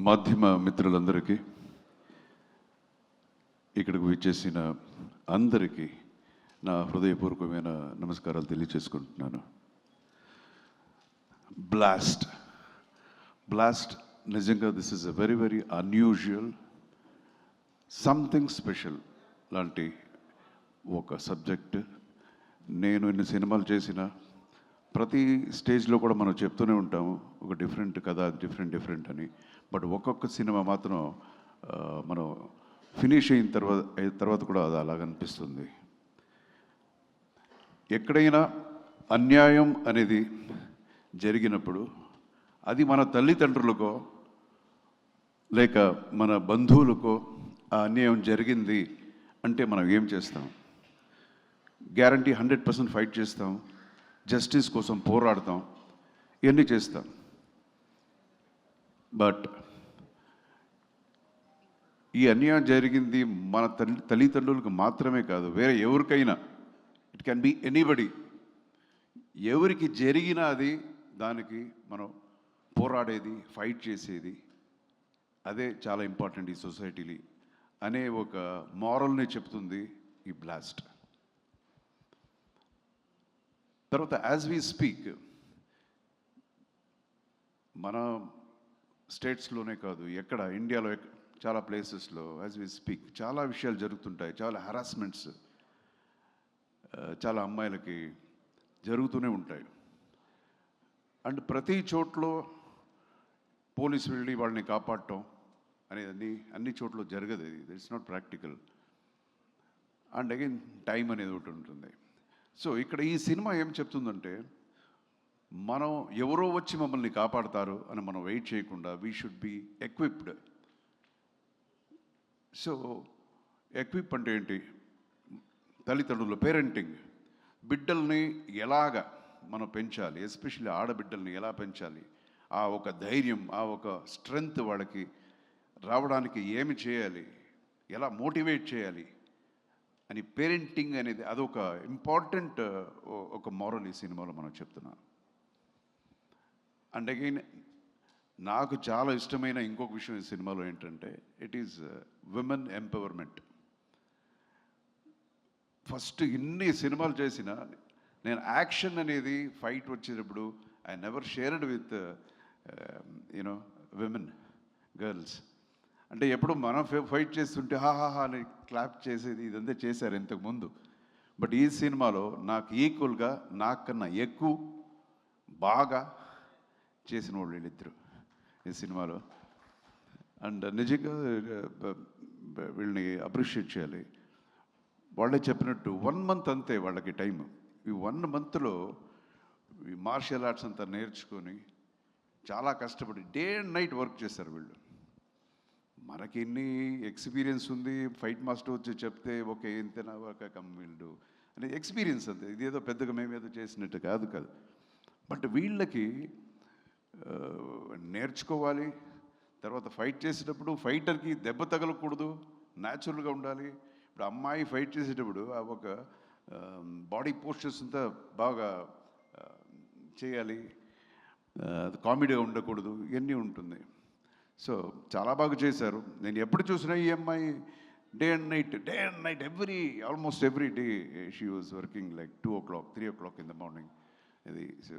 మాధ్యమ మిత్రులందరికీ, ఇక్కడికి విచ్చేసిన అందరికీ నా హృదయపూర్వకమైన నమస్కారాలు తెలియచేసుకుంటున్నాను. బ్లాస్ట్ నిజంగా this is a very very unusual, something special లాంటి ఒక సబ్జెక్ట్. నేను ఇన్ని సినిమాలు చేసిన ప్రతి స్టేజ్లో కూడా మనం చెప్తూనే ఉంటాము ఒక డిఫరెంట్ కథ, డిఫరెంట్ అని. బట్ ఒక్కొక్క సినిమా మాత్రం మనం ఫినిష్ అయిన తర్వాత కూడా అది అలాగ అనిపిస్తుంది. ఎక్కడైనా అన్యాయం అనేది జరిగినప్పుడు అది మన తల్లిదండ్రులకో లేక మన బంధువులకో ఆ అన్యాయం జరిగింది అంటే మనం ఏం చేస్తాం? గ్యారంటీ 100% ఫైట్ చేస్తాం, జస్టిస్ కోసం పోరాడతాం, ఇవన్నీ చేస్తాం. బట్ ఈ అన్యాయం జరిగింది మన తల్లిదండ్రులకు మాత్రమే కాదు, వేరే ఎవరికైనా, ఇట్ కెన్ బి ఎనీబడి. ఎవరికి జరిగినా అది దానికి మనం పోరాడేది, ఫైట్ చేసేది, అదే చాలా ఇంపార్టెంట్ ఈ సొసైటీలో అనే ఒక మారల్ని చెప్తుంది ఈ బ్లాస్ట్. తర్వాత యాజ్ వీ స్పీక్ మన స్టేట్స్లోనే కాదు, ఎక్కడ ఇండియాలో చాలా ప్లేసెస్లో యాజ్ వీ స్పీక్ చాలా విషయాలు జరుగుతుంటాయి. చాలా హరాస్మెంట్స్ చాలా అమ్మాయిలకి జరుగుతూనే ఉంటాయి. అండ్ ప్రతి చోట్లో పోలీసు వెళ్ళి వాళ్ళని కాపాడటం అనేది అన్ని చోట్ల జరగదు. ఇది it's not practical. And again time అనేది ఒకటి ఉంటుంది. సో ఇక్కడ ఈ సినిమా ఏం చెప్తుందంటే, మనం ఎవరో వచ్చి మమ్మల్ని కాపాడతారు అని మనం వెయిట్ చేయకుండా we should be equipped. So equip అంటే ఏంటి? తల్లిదండ్రులు, పేరెంటింగ్, బిడ్డల్ని ఎలాగ మనం పెంచాలి, ఎస్పెషల్లీ ఆడబిడ్డల్ని ఎలా పెంచాలి, ఆ ఒక ధైర్యం, ఆ ఒక స్ట్రెంగ్త్ వాళ్ళకి రావడానికి ఏమి చేయాలి, ఎలా మోటివేట్ చేయాలి అని పేరెంటింగ్ అనేది అదొక ఇంపార్టెంట్ ఒక మారల్ ఈ సినిమాలో మనం చెప్తున్నాం. అండ్ అగైన్ నాకు చాలా ఇష్టమైన ఇంకొక విషయం ఈ సినిమాలో ఏంటంటే, it is women empowerment. First ఇన్ని సినిమాలు చేసిన నేను యాక్షన్ అనేది ఫైట్ వచ్చేటప్పుడు I never shared with you know women, girls. అంటే ఎప్పుడు మనం ఫైట్ చేస్తుంటే హాహా అని క్లాప్ చేసేది ఇదంతా చేశారు ఇంతకుముందు. బట్ ఈ సినిమాలో నాకు ఈక్వల్గా, నాకన్నా ఎక్కువ బాగా చేసిన వాళ్ళు వీళ్ళిద్దరు ఈ సినిమాలో. అండ్ నిజంగా వీళ్ళని అప్రిషియేట్ చేయాలి. వాళ్ళే చెప్పినట్టు 1 month అంతే వాళ్ళకి టైం. ఈ 1 monthలో ఈ మార్షల్ ఆర్ట్స్ అంతా నేర్చుకొని చాలా కష్టపడి డే అండ్ నైట్ వర్క్ చేశారు వీళ్ళు. మనకి ఎన్ని ఎక్స్పీరియన్స్ ఉంది, ఫైట్ మాస్టర్ వచ్చి చెప్తే ఓకే ఇంతేనా ఒక వీళ్ళు అనే ఎక్స్పీరియన్స్ అంతే. ఇదేదో పెద్దగా మేమేదో చేసినట్టు కాదు. బట్ వీళ్ళకి నేర్చుకోవాలి. తర్వాత ఫైట్ చేసేటప్పుడు ఫైటర్కి దెబ్బ తగలకూడదు, న్యాచురల్గా ఉండాలి. ఇప్పుడు అమ్మాయి ఫైట్ చేసేటప్పుడు ఆ ఒక బాడీ పోస్చర్స్ అంతా బాగా చేయాలి, కామెడీగా ఉండకూడదు, ఇవన్నీ ఉంటుంది. సో చాలా బాగా చేశారు. నేను ఎప్పుడు చూసినా ఈ అమ్మాయి day and night almost every day she was working like 2 o'clock 3 o'clock in the morning. ఇది so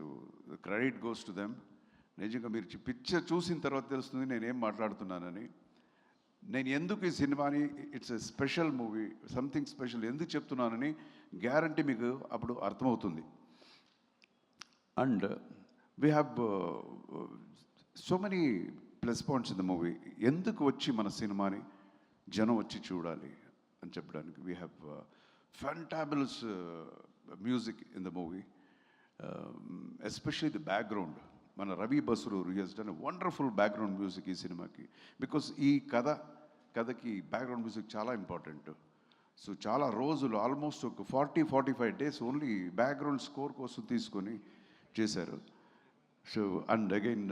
credit goes to them. నిజంగా మీరు పిక్చర్ చూసిన తర్వాత తెలుస్తుంది నేనేం మాట్లాడుతున్నానని. నేను ఎందుకు ఈ సినిమాని it's a special movie, something special ఎందుకు చెప్తున్నానని గ్యారంటీ మీకు అప్పుడు అర్థమవుతుంది. And we have so many plus points in the movie. ఎందుకు వచ్చి మన సినిమాని జనం వచ్చి చూడాలి అని చెప్పడానికి we have fantabulous music in the movie, especially the background. మన Ravi Basrur has done wonderful background music ఈ సినిమాకి. బికాస్ ఈ కథకి బ్యాక్గ్రౌండ్ మ్యూజిక్ చాలా ఇంపార్టెంట్. సో చాలా రోజులు ఆల్మోస్ట్ ఒక 40-45 days ఓన్లీ బ్యాక్గ్రౌండ్ స్కోర్ కోసం తీసుకొని చేశారు. So and again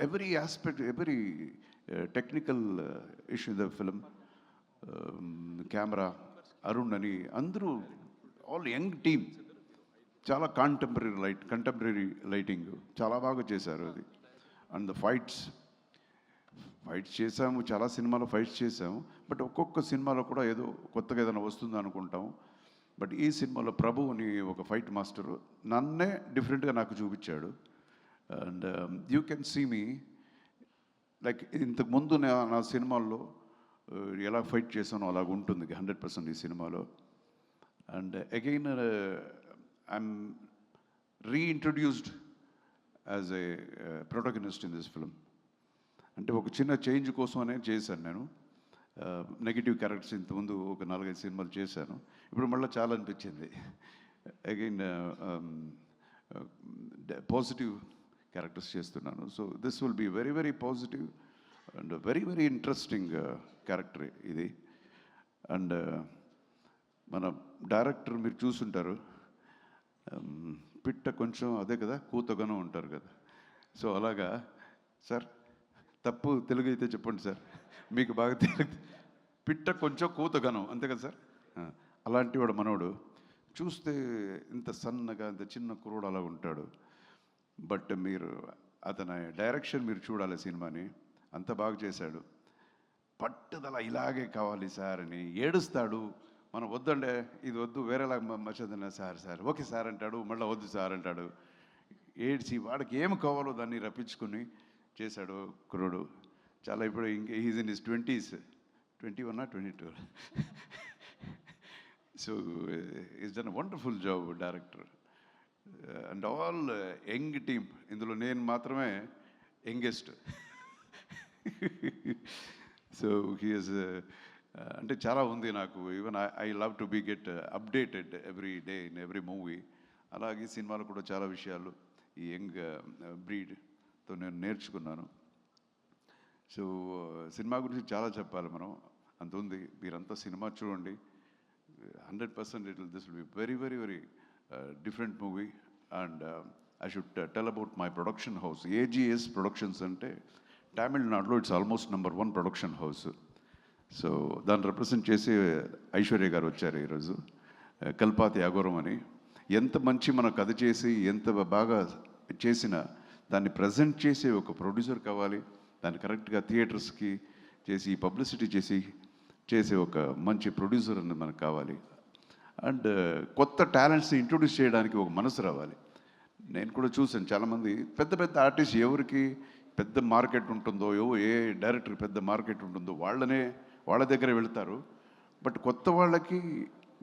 every aspect, every technical issue in the film, camera, Arun ani andru, all young team, చాలా కంటెంపరీ లైటింగ్ చాలా బాగా చేశారు అది. అండ్ ద ఫైట్స్ ఫైట్స్ చేసాము, చాలా సినిమాలో ఫైట్స్ చేసాము. బట్ ఒక్కొక్క సినిమాలో కూడా ఏదో కొత్తగా ఏదైనా వస్తుంది అనుకుంటాం. బట్ ఈ సినిమాలో ప్రభు అని ఒక ఫైట్ మాస్టరు నన్నే డిఫరెంట్గా నాకు చూపించాడు. And you can see me like ఇంతకుముందు నా సినిమాల్లో ఎలా ఫైట్ చేశానో అలాగ ఉంటుంది 100% ఈ సినిమాలో. And again I'm reintroduced as a protagonist in this film. అంటే ఒక చిన్న చేంజ్ కోసమనే చేశాను నేను. నెగిటివ్ క్యారెక్టర్స్ ఇంతకుముందు ఒక 4-5 సినిమాలు చేశాను. ఇప్పుడు మళ్ళీ చాలా అనిపించింది. అగైన్ పాజిటివ్ క్యారెక్టర్స్ చేస్తున్నాను. So this will be very very positive and very very interesting character ఇది. అండ్ మన డైరెక్టర్ మీరు చూసుంటారు, పిట్ట కొంచెం అదే కదా, కూతగాను ఉంటారు కదా. సో అలాగా సార్, తప్పు తెలుగు అయితే చెప్పండి సార్, మీకు బాగా తెలుగు. పిట్ట కొంచెం కూతగనం, అంతే కదా సార్. అలాంటి వాడు మనోడు. చూస్తే ఇంత సన్నగా ఇంత చిన్న కుర్రోడు అలా ఉంటాడు. బట్ మీరు అతని డైరెక్షన్ మీరు చూడాలి సినిమాని, అంత బాగా చేశాడు. పట్టుదల ఇలాగే కావాలి సార్ అని ఏడుస్తాడు. మనం వద్దండే, ఇది వద్దు, వేరేలా మచ్చదన్నా సార్ ఓకే సార్ అంటాడు, మళ్ళీ వద్దు సార్ అంటాడు. ఏడ్చి వాడికి ఏమి కావాలో దాన్ని రప్పించుకుని చేశాడు కుర్రోడు. చాలా ఇప్పుడు ఇంకా he's in his 20s, 21 or 22. So is done wonderful job director. And all young team. ఇందులో నేను మాత్రమే యంగెస్ట్. సో హీఈస్ అంటే చాలా ఉంది నాకు. Even I love to be get updated every day in every movie. అలాగే సినిమాలు కూడా చాలా విషయాలు ఈ యంగ్ బ్రీడ్తో నేను నేర్చుకున్నాను. సో సినిమా గురించి చాలా చెప్పాలి మనం, అంత ఉంది. మీరంతా సినిమా చూడండి, 100% this will be very very very different movie. And I should tell about my production house. AGs productions అంటే తమిళనాడులో it's almost #1 production house. So దాన్ని రిప్రజెంట్ చేసి ఐశ్వర్య గారు వచ్చారు ఈరోజు, కల్పాతి అఘోరం అని. ఎంత మంచి మన కథ చేసి ఎంత బాగా చేసినా దాన్ని ప్రజెంట్ చేసే ఒక ప్రొడ్యూసర్ కావాలి, దాన్ని కరెక్ట్గా థియేటర్స్కి చేసి పబ్లిసిటీ చేసే ఒక మంచి ప్రొడ్యూసర్ అనేది మనకు కావాలి. అండ్ కొత్త టాలెంట్స్ని ఇంట్రొడ్యూస్ చేయడానికి ఒక మనసు రావాలి. నేను కూడా చూసాను చాలామంది పెద్ద పెద్ద ఆర్టిస్ట్ ఎవరికి పెద్ద మార్కెట్ ఉంటుందో, ఏ డైరెక్టర్ పెద్ద మార్కెట్ ఉంటుందో వాళ్ళ దగ్గర వెళ్తారు. బట్ కొత్త వాళ్ళకి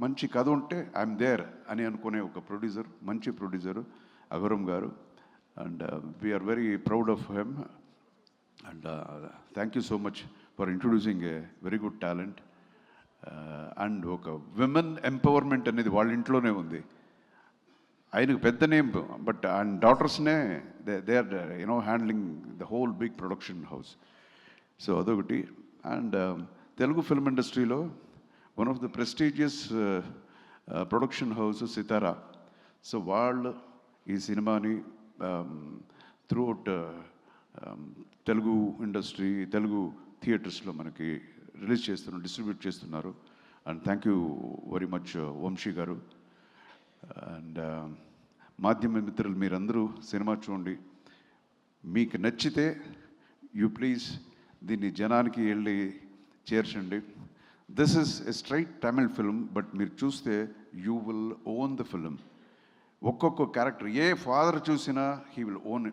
మంచి కథ ఉంటే ఐఎమ్ దేర్ అని అనుకునే ఒక ప్రొడ్యూసర్, మంచి producer Aghoram garu. And we are very proud of him. And thank you so much for introducing a very good talent. And ఒక విమెన్ ఎంపవర్మెంట్ అనేది వాళ్ళ ఇంట్లోనే ఉంది. ఆయనకు పెద్ద నేమ్, బట్ ఆయన డాటర్స్నే they are handling the whole big production house. So అదొకటి. అండ్ తెలుగు ఫిల్మ్ ఇండస్ట్రీలో one of the prestigious production house Sithara. So వాళ్ళు ఈ సినిమాని త్రూఅవుట్ తెలుగు ఇండస్ట్రీ, తెలుగు థియేటర్స్లో మనకి రిలీజ్ చేస్తున్నారు, డిస్ట్రిబ్యూట్ చేస్తున్నారు. And thank you very much Vamsi garu. And మాధ్యమ మిత్రులు మీరందరూ సినిమా చూడండి, మీకు నచ్చితే యూ ప్లీజ్ దీన్ని జనానికి వెళ్ళి చేర్చండి. This is a straight Tamil film, but మీరు చూస్తే you will own the film. ఒక్కొక్క క్యారెక్టర్ ఏ ఫాదర్ చూసినా హీ విల్ ఓన్.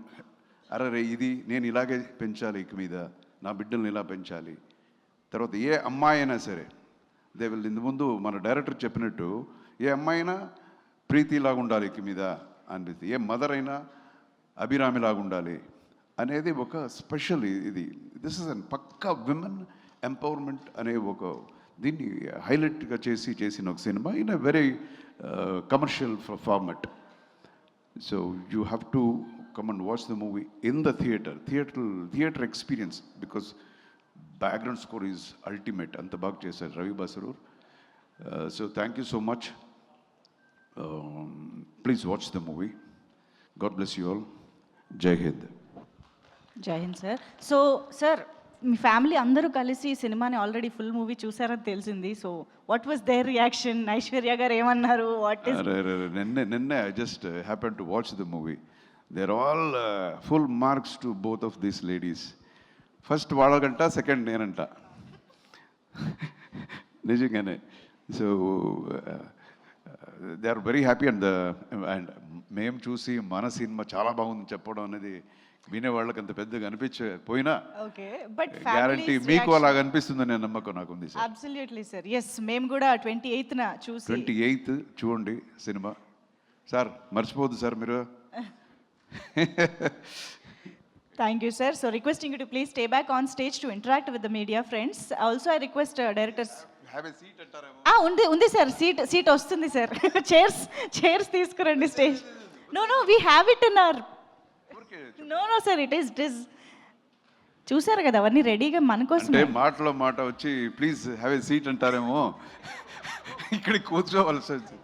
అరే ఇది నేను ఇలాగే పెంచాలి, ఇక మీద నా బిడ్డల్ని ఇలా పెంచాలి. తర్వాత ఏ అమ్మాయి అయినా సరే దే విల్, ఇంత ముందు మన డైరెక్టర్ చెప్పినట్టు ఏ అమ్మాయి అయినా ప్రీతిలాగా ఉండాలి ఇక మీద అనిపిస్తుంది, ఏ మదర్ అయినా అభిరామిలాగా ఉండాలి అనేది ఒక స్పెషల్ ఇది. దిస్ ఇస్ అన్ పక్కా విమెన్ ఎంపవర్మెంట్ అనే ఒక దీన్ని హైలైట్గా చేసిన ఒక సినిమా in a very commercial format. So you have to come and watch the movie in the theater experience, because background score is ultimate. anta baag chesaru Ravi Basarur. So thank you so much. Please watch the movie. God bless you all. Jai Hind. Jai Hind sir. So sir, మీ family అందరూ కలిసి ఈ సినిమాని already full movie చూసారని తెలిసింది. So what was their reaction? Aishwarya garu ఏమన్నారు? What is నిన్నే I just happened to watch the movie. They're all full marks to both of these ladies. First వాళ్ళకంట, సెకండ్ నేనంట. నిజంగానే. So they are very happy and మేము చూసి మన cinema చాలా బాగుంది చెప్పడం అనేది వినేవాళ్ళకి అంత పెద్దగా అనిపించకపోయినా ఓకే బట్ గ్యారంటీ మీకు అలాగ అనిపిస్తుందనే నమ్మకం నాకు ఉంది సార్. Absolutely sir. ఎస్ మేము కూడా 28న చూసి 28th చూడండి సినిమా సార్, మర్చిపోద్దు సార్ మీరు. Thank you sir. So requesting you to please stay back on stage to interact with the media friends. Also I request directors. ఉంది సార్, సీట్ వస్తుంది sir. Chairs తీసుకురండి stage. No we have it in our. No sir, it is చూసారు కదా అవన్నీ రెడీగా మన కోసం. అంటే మాటలో మాట వచ్చి ప్లీజ్ హ్యావ్ ఎ సీట్ అంటారేమో, ఇక్కడ కూర్చోవలసి వచ్చింది.